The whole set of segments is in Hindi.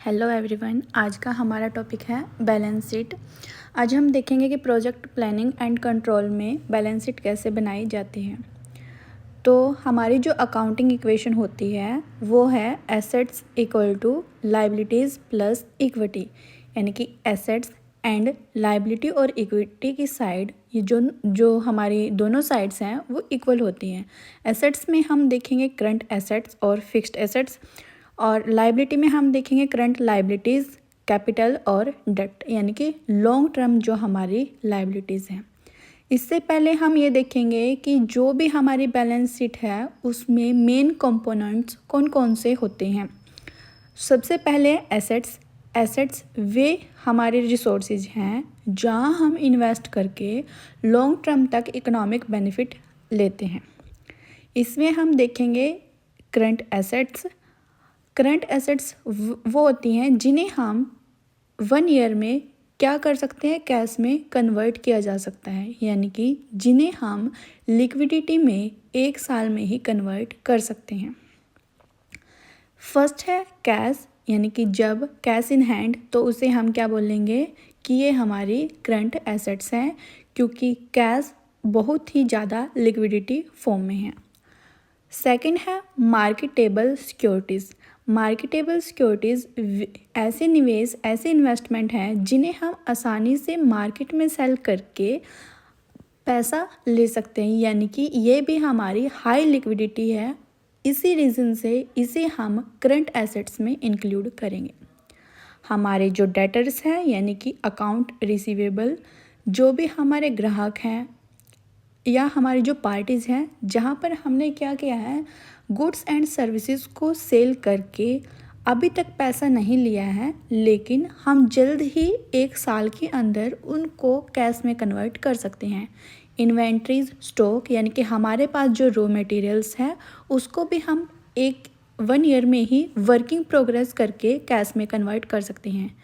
हेलो एवरीवन, आज का हमारा टॉपिक है बैलेंस शीट। आज हम देखेंगे कि प्रोजेक्ट प्लानिंग एंड कंट्रोल में बैलेंस शीट कैसे बनाई जाती है। तो हमारी जो अकाउंटिंग इक्वेशन होती है वो है assets equal to liabilities plus equity, यानी कि एसेट्स एंड लायबिलिटी और इक्विटी की साइड ये जो हमारी दोनों साइड्स हैं वो इक्वल होती हैं। एसेट्स में हम देखेंगे करंट एसेट्स और फिक्स्ड एसेट्स, और लाइबिलिटी में हम देखेंगे करंट लाइबिलिटीज़, कैपिटल और डेट, यानी कि लॉन्ग टर्म जो हमारी लाइबिलिटीज़ हैं। इससे पहले हम ये देखेंगे कि जो भी हमारी बैलेंस शीट है उसमें मेन कंपोनेंट्स कौन कौन से होते हैं। सबसे पहले एसेट्स। एसेट्स वे हमारे रिसोर्सेज हैं जहाँ हम इन्वेस्ट करके लॉन्ग टर्म तक इकोनॉमिक बेनिफिट लेते हैं। इसमें हम देखेंगे करंट एसेट्स। करंट एसेट्स वो होती हैं जिन्हें हम 1 ईयर में क्या कर सकते हैं, कैश में कन्वर्ट किया जा सकता है, यानी कि जिन्हें हम लिक्विडिटी में 1 साल में ही कन्वर्ट कर सकते हैं। फर्स्ट है कैश, यानी कि जब कैश इन हैंड, तो उसे हम क्या बोलेंगे कि ये हमारी करंट एसेट्स हैं, क्योंकि कैश बहुत ही ज़्यादा लिक्विडिटी फॉर्म में है। सेकंड है मार्केटेबल सिक्योरिटीज़। मार्केटेबल सिक्योरिटीज़ ऐसे निवेश, ऐसे इन्वेस्टमेंट हैं जिन्हें हम आसानी से मार्केट में सेल करके पैसा ले सकते हैं, यानी कि ये भी हमारी हाई लिक्विडिटी है। इसी रीज़न से इसे हम करंट एसेट्स में इंक्लूड करेंगे। हमारे जो डेटर्स हैं, यानी कि अकाउंट रिसीवेबल, जो भी हमारे ग्राहक हैं या हमारी जो पार्टीज़ हैं जहाँ पर हमने क्या किया है, गुड्स एंड सर्विसेज को सेल करके अभी तक पैसा नहीं लिया है, लेकिन हम जल्द ही 1 साल के अंदर उनको कैश में कन्वर्ट कर सकते हैं। इन्वेंट्रीज, स्टॉक, यानी कि हमारे पास जो रॉ मटेरियल्स हैं उसको भी हम 1 ईयर में ही वर्किंग प्रोग्रेस करके कैश में कन्वर्ट कर सकते हैं।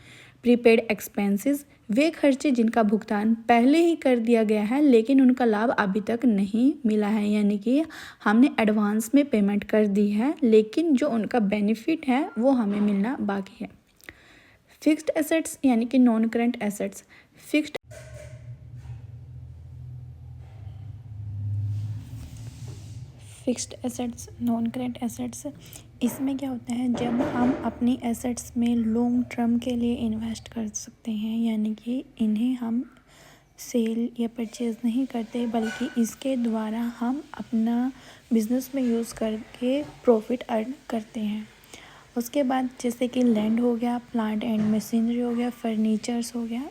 प्रीपेड एक्सपेंसेस वे खर्चे जिनका भुगतान पहले ही कर दिया गया है लेकिन उनका लाभ अभी तक नहीं मिला है, यानी कि हमने एडवांस में पेमेंट कर दी है लेकिन जो उनका बेनिफिट है वो हमें मिलना बाकी है। फिक्स्ड एसेट्स, यानी कि non current assets. Fixed assets, non current assets, इसमें क्या होता है, जब हम अपनी एसेट्स में लॉन्ग टर्म के लिए इन्वेस्ट कर सकते हैं, यानी कि इन्हें हम सेल या परचेज़ नहीं करते बल्कि इसके द्वारा हम अपना बिजनेस में यूज़ करके प्रॉफिट अर्न करते हैं। उसके बाद जैसे कि लैंड हो गया, प्लांट एंड मशीनरी हो गया, फर्नीचर्स हो गया।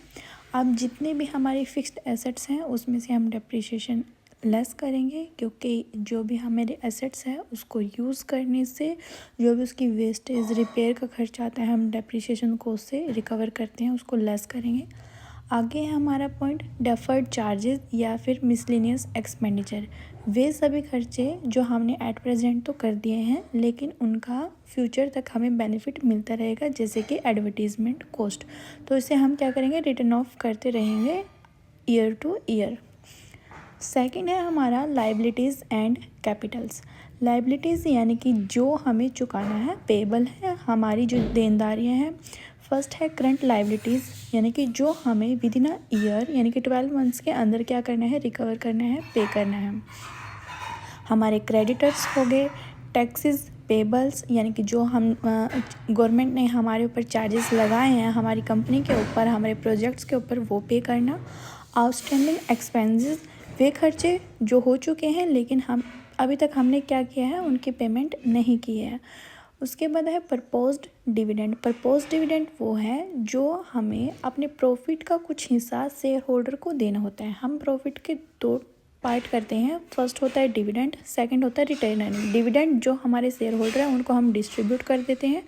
अब जितने भी हमारी फिक्स्ड एसेट्स हैं उसमें से हम डेप्रिसिएशन लेस करेंगे, क्योंकि जो भी हमारे एसेट्स है उसको यूज़ करने से जो भी उसकी वेस्टेज, रिपेयर का खर्चा आता है, हम डेप्रिसिएशन को उससे रिकवर करते हैं, उसको लेस करेंगे। आगे है हमारा पॉइंट डेफर्ड चार्जेस या फिर मिसलेनियस एक्सपेंडिचर। वे सभी खर्चे जो हमने एट प्रेजेंट तो कर दिए हैं लेकिन उनका फ्यूचर तक हमें बेनिफिट मिलता रहेगा, जैसे कि एडवर्टीज़मेंट कॉस्ट, तो इसे हम क्या करेंगे, रिटर्न ऑफ करते रहेंगे ईयर टू ईयर। सेकंड है हमारा लाइबिलिटीज़ एंड कैपिटल्स। लाइबिलिटीज़ यानी कि जो हमें चुकाना है, पेबल है, हमारी जो देनदारियां हैं। फर्स्ट है करंट लाइबिलिटीज़, यानी कि जो हमें विद इन अ ईयर, यानी कि 12 मंथ्स के अंदर क्या करना है, रिकवर करना है, पे करना है। हमारे क्रेडिटर्स हो गए। टैक्सेस पेबल्स, यानी कि जो हम गवर्नमेंट ने हमारे ऊपर चार्जेस लगाए हैं हमारी कंपनी के ऊपर, हमारे प्रोजेक्ट्स के ऊपर, वो पे करना। आउटस्टैंडिंग एक्सपेंसेस, वे खर्चे जो हो चुके हैं लेकिन हम अभी तक हमने क्या किया है, उनकी पेमेंट नहीं की है। उसके बाद है प्रपोज्ड डिविडेंड। प्रपोज्ड डिविडेंड वो है जो हमें अपने प्रॉफिट का कुछ हिस्सा शेयर होल्डर को देना होता है। हम प्रॉफिट के 2 पार्ट करते हैं, फर्स्ट होता है डिविडेंड, सेकंड होता है रिटेन अर्निंग। डिविडेंड जो हमारे शेयर होल्डर हैं उनको हम डिस्ट्रीब्यूट कर देते हैं।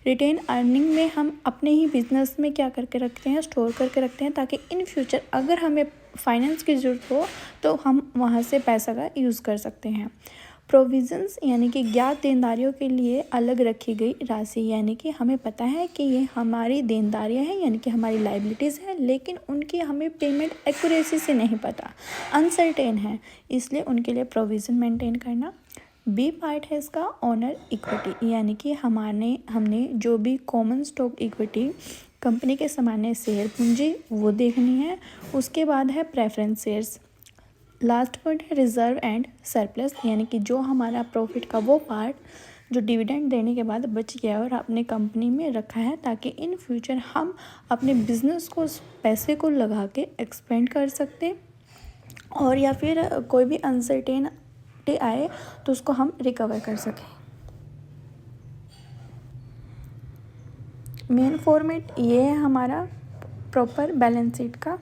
रिटेन अर्निंग में हम अपने ही बिजनेस में क्या करके रखते हैं, स्टोर करके रखते हैं, ताकि इन फ्यूचर अगर हमें फाइनेंस की ज़रूरत हो तो हम वहाँ से पैसा का यूज़ कर सकते हैं। प्रोविज़न्स, यानी कि ज्ञात देनदारियों के लिए अलग रखी गई राशि, यानी कि हमें पता है कि ये हमारी देनदारियां हैं, यानी कि हमारी लाइबिलिटीज़ हैं, लेकिन उनकी हमें पेमेंट एक्यूरेसी से नहीं पता, अनसर्टेन है, इसलिए उनके लिए प्रोविज़न मेंटेन करना। बी पार्ट है इसका ओनर इक्विटी, यानी कि हमने जो भी कॉमन स्टॉक इक्विटी कंपनी के सामान्य शेयर पूंजी वो देखनी है। उसके बाद है प्रेफरेंस शेयर्स। लास्ट पॉइंट है रिजर्व एंड सरप्लस, यानी कि जो हमारा प्रॉफिट का वो पार्ट जो डिविडेंड देने के बाद बच गया और अपने कंपनी में रखा है, ताकि इन फ्यूचर हम अपने बिजनेस को उस पैसे को लगा के एक्सपेंड कर सकते, और या फिर कोई भी अनसर्टेनिटी आए तो उसको हम रिकवर कर सकें। मेन फॉर्मेट ये है हमारा प्रॉपर बैलेंस शीट का।